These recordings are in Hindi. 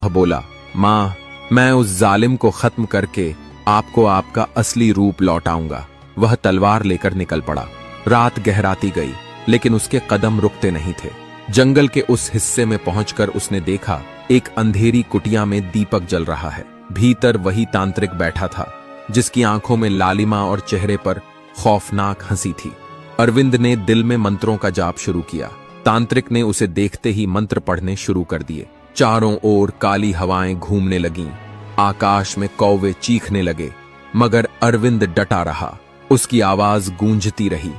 वह बोला, माँ, मैं उस जालिम को खत्म करके आपको आपका असली रूप लौटाऊंगा। वह तलवार लेकर निकल पड़ा। रात गहराती गई, लेकिन उसके कदम रुकते नहीं थे। जंगल के उस हिस्से में पहुंचकर उसने देखा, एक अंधेरी कुटिया में दीपक जल रहा है। भीतर वही तांत्रिक बैठा था, जिसकी आंखों में लालिमा और चेहरे पर खौफनाक हंसी थी। अरविंद ने दिल में मंत्रों का जाप शुरू किया। तांत्रिक ने उसे देखते ही मंत्र पढ़ने शुरू कर दिए। चारों ओर काली हवाएं घूमने लगीं, आकाश में कौवे चीखने लगे, मगर अरविंद डटा रहा। उसकी आवाज गूंजती रही।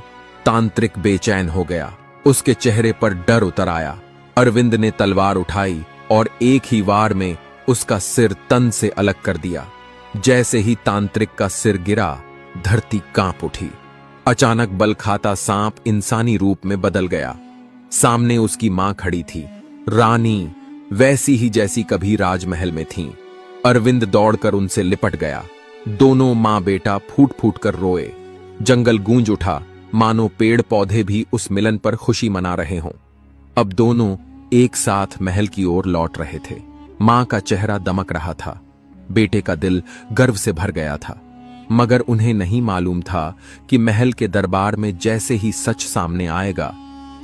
तांत्रिक बेचैन हो गया, उसके चेहरे पर डर उतर आया। अरविंद ने तलवार उठाई और एक ही वार में उसका सिर तन से अलग कर दिया। जैसे ही तांत्रिक का सिर गिरा, धरती कांप उठी। अचानक बल खाता सांप इंसानी रूप में बदल गया। सामने उसकी मां खड़ी थी, रानी, वैसी ही जैसी कभी राजमहल में थीं। अरविंद दौड़कर उनसे लिपट गया। दोनों मां बेटा फूट फूट कर रोए। जंगल गूंज उठा, मानो पेड़ पौधे भी उस मिलन पर खुशी मना रहे हों। अब दोनों एक साथ महल की ओर लौट रहे थे। मां का चेहरा दमक रहा था, बेटे का दिल गर्व से भर गया था। मगर उन्हें नहीं मालूम था कि महल के दरबार में जैसे ही सच सामने आएगा,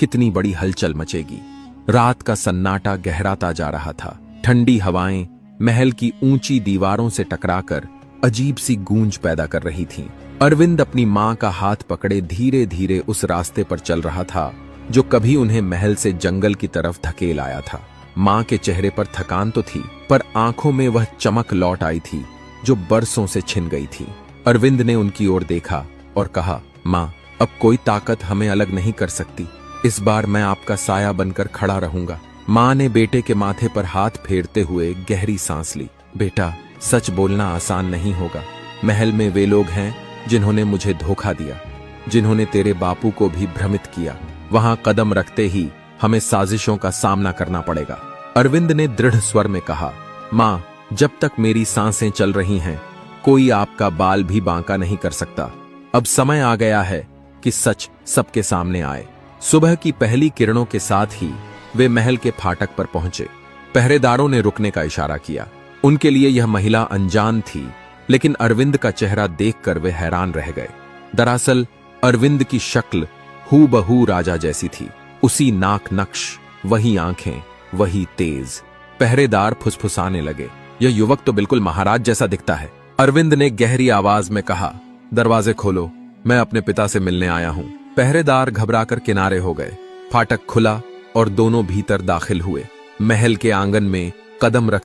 कितनी बड़ी हलचल मचेगी। रात का सन्नाटा गहराता जा रहा था। ठंडी हवाएं महल की ऊंची दीवारों से टकराकर अजीब सी गूंज पैदा कर रही थीं। अरविंद अपनी मां का हाथ पकड़े धीरे धीरे उस रास्ते पर चल रहा था, जो कभी उन्हें महल से जंगल की तरफ धकेल आया था। मां के चेहरे पर थकान तो थी, पर आंखों में वह चमक लौट आई थी जो बरसों से छिन गई थी। अरविंद ने उनकी ओर देखा और कहा, मां, अब कोई ताकत हमें अलग नहीं कर सकती। इस बार मैं आपका साया बनकर खड़ा रहूंगा। मां ने बेटे के माथे पर हाथ फेरते हुए गहरी सांस ली। बेटा, सच बोलना आसान नहीं होगा। महल में वे लोग हैं जिन्होंने मुझे धोखा दिया, जिन्होंने तेरे बापू को भी भ्रमित किया। वहां कदम रखते ही हमें साजिशों का सामना करना पड़ेगा। अरविंद ने दृढ़ स्वर में कहा, मां, जब तक मेरी सांसें चल रही हैं, कोई आपका बाल भी बांका नहीं कर सकता। अब समय आ गया है कि सच सबके सामने आए। सुबह की पहली किरणों के साथ ही वे महल के फाटक पर पहुंचे। पहरेदारों ने रुकने का इशारा किया। उनके लिए यह महिला अनजान थी, लेकिन अरविंद का चेहरा देखकर वे हैरान रह गए। दरअसल अरविंद की शक्ल हूबहू राजा जैसी थी। उसी नाक नक्श, वही आंखें, वही तेज। पहरेदार फुसफुसाने लगे, यह युवक तो बिल्कुल महाराज जैसा दिखता है। अरविंद ने गहरी आवाज में कहा, दरवाजे खोलो, मैं अपने पिता से मिलने आया हूं। पहरेदार घबराकर किनारे हो गए। फाटक खुला और दोनों भीतर दाखिल हुए। महल के आंगन में कदम रख